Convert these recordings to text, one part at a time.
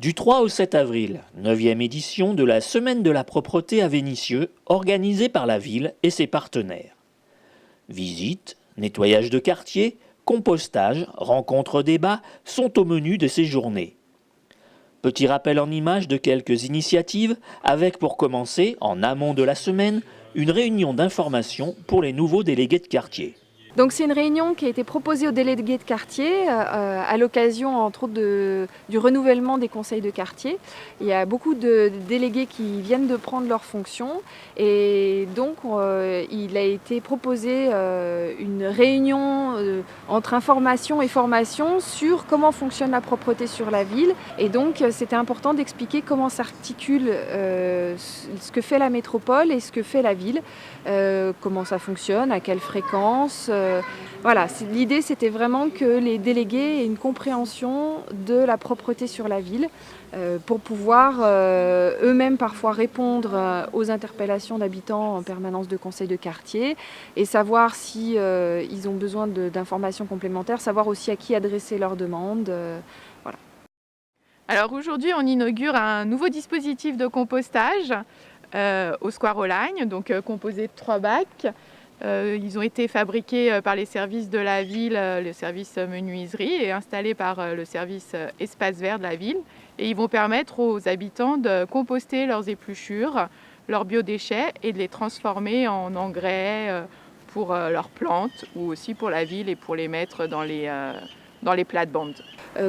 Du 3 au 7 avril, 9e édition de la Semaine de la propreté à Vénissieux, organisée par la ville et ses partenaires. Visites, nettoyage de quartier, compostage, rencontres, débats sont au menu de ces journées. Petit rappel en images de quelques initiatives, avec pour commencer, en amont de la semaine, une réunion d'information pour les nouveaux délégués de quartier. Donc c'est une réunion qui a été proposée aux délégués de quartier à l'occasion entre autres du renouvellement des conseils de quartier. Il y a beaucoup de délégués qui viennent de prendre leurs fonctions et donc il a été proposé une réunion entre information et formation sur comment fonctionne la propreté sur la ville. Et donc c'était important d'expliquer comment s'articule ce que fait la métropole et ce que fait la ville, comment ça fonctionne, à quelle fréquence. Voilà, l'idée c'était vraiment que les délégués aient une compréhension de la propreté sur la ville pour pouvoir eux-mêmes parfois répondre aux interpellations d'habitants en permanence de conseil de quartier et savoir si ils ont besoin d'informations complémentaires, savoir aussi à qui adresser leurs demandes. Voilà. Alors aujourd'hui on inaugure un nouveau dispositif de compostage au Square aux Lagnes, donc composé de 3 bacs. Ils ont été fabriqués par les services de la ville, le service menuiserie, et installés par le service espace vert de la ville. Et ils vont permettre aux habitants de composter leurs épluchures, leurs biodéchets et de les transformer en engrais pour leurs plantes ou aussi pour la ville et pour les mettre dans les plates-bandes.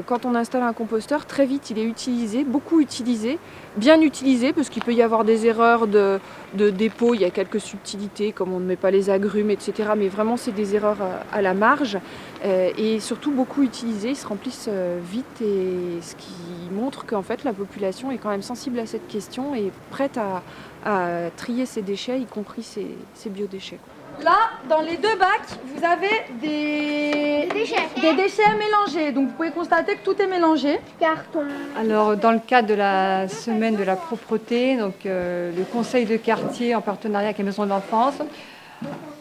Quand on installe un composteur, très vite il est utilisé, beaucoup utilisé, bien utilisé parce qu'il peut y avoir des erreurs de dépôt, il y a quelques subtilités comme on ne met pas les agrumes, etc. Mais vraiment c'est des erreurs à la marge et surtout beaucoup utilisé, ils se remplissent vite et ce qui montre qu'en fait la population est quand même sensible à cette question et prête à trier ses déchets, y compris ses biodéchets. Là, dans les 2 bacs, vous avez des déchets mélangés. Donc vous pouvez constater que tout est mélangé. Carton. Alors dans le cadre de la semaine de la propreté, donc le conseil de quartier en partenariat avec la maison de l'enfance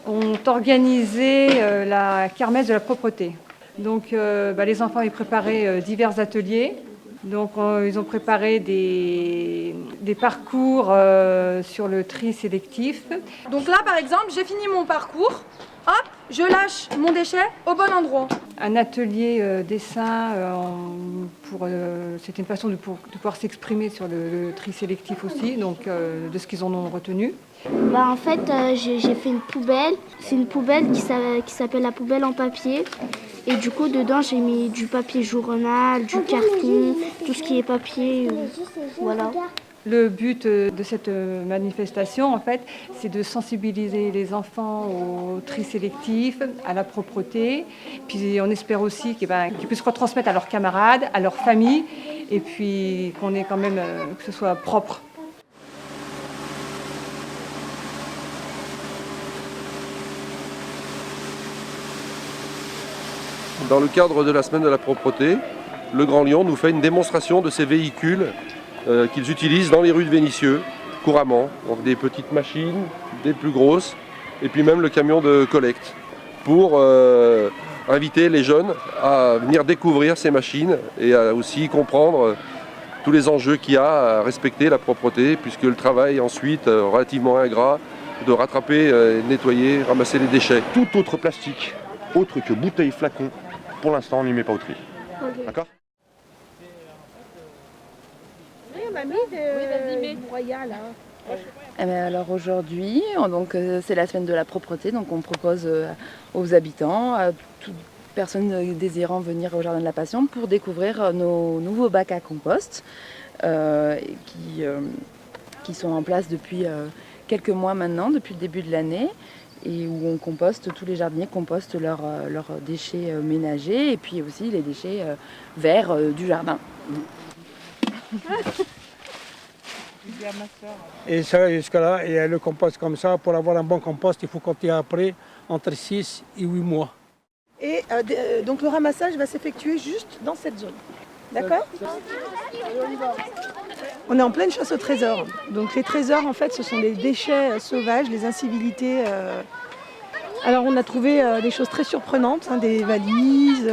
ont organisé la kermesse de la propreté. Donc les enfants ont préparé divers ateliers. Donc ils ont préparé des parcours sur le tri sélectif. Donc là par exemple, j'ai fini mon parcours. Hop, je lâche mon déchet au bon endroit. Un atelier dessin, c'était une façon de pouvoir s'exprimer sur le tri sélectif aussi, donc de ce qu'ils en ont retenu. En fait, j'ai fait une poubelle. C'est une poubelle qui s'appelle la poubelle en papier. Et du coup, dedans, j'ai mis du papier journal, du carton, tout ce qui est papier. Voilà. Le but de cette manifestation, en fait, c'est de sensibiliser les enfants au tri sélectif, à la propreté. Puis on espère aussi qu'ils puissent retransmettre à leurs camarades, à leurs familles, et puis qu'on ait quand même que ce soit propre. Dans le cadre de la semaine de la propreté, le Grand Lyon nous fait une démonstration de ces véhicules qu'ils utilisent dans les rues de Vénissieux couramment. Donc des petites machines, des plus grosses, et puis même le camion de collecte pour inviter les jeunes à venir découvrir ces machines et à aussi comprendre tous les enjeux qu'il y a à respecter la propreté, puisque le travail ensuite relativement ingrat de rattraper, nettoyer, ramasser les déchets. Tout autre plastique, autre que bouteilles, flacons, pour l'instant on n'y met pas au tri. Okay. D'accord ? Oui, on a mis des broyats là. Alors aujourd'hui, c'est la semaine de la propreté, donc on propose aux habitants, à toute personne désirant venir au Jardin de la Passion pour découvrir nos nouveaux bacs à compost qui sont en place depuis quelques mois maintenant, depuis le début de l'année, et où on composte, tous les jardiniers compostent leurs déchets ménagers et puis aussi les déchets verts du jardin. Et ça jusqu'à là, et elle le composte comme ça. Pour avoir un bon compost, il faut compter après entre 6 et 8 mois. Et donc le ramassage va s'effectuer juste dans cette zone. D'accord ? On est en pleine chasse au trésor. Donc les trésors, en fait, ce sont des déchets sauvages, des incivilités. Alors on a trouvé des choses très surprenantes, des valises,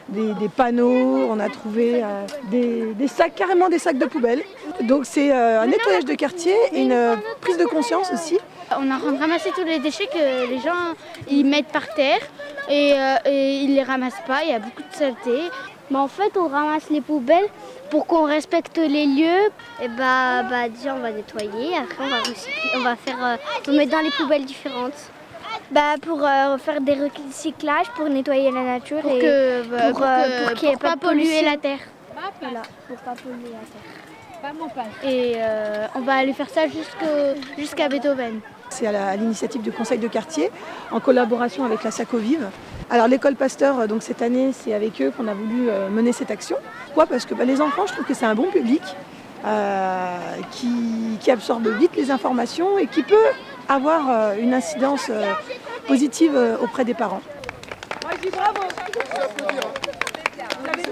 des panneaux, on a trouvé des sacs, carrément des sacs de poubelle. Donc c'est un nettoyage de quartier et une prise de conscience aussi. On a ramassé tous les déchets que les gens ils mettent par terre et ils les ramassent pas, il y a beaucoup de saleté. Mais en fait, on ramasse les poubelles pour qu'on respecte les lieux. Et déjà on va nettoyer, après on va recycler, on va mettre dans les poubelles différentes. Pour faire des recyclages, pour nettoyer la nature pour qu'il n'y ait pas polluer la terre. Voilà, pour pas polluer la terre. Et on va aller faire ça jusqu'à Beethoven. C'est à l'initiative du conseil de quartier, en collaboration avec la Sacovive. Alors l'école Pasteur, donc cette année, c'est avec eux qu'on a voulu mener cette action. Pourquoi ? Parce que les enfants, je trouve que c'est un bon public qui absorbe vite les informations et qui peut avoir une incidence positive auprès des parents. Moi je dis bravo. Vous avez été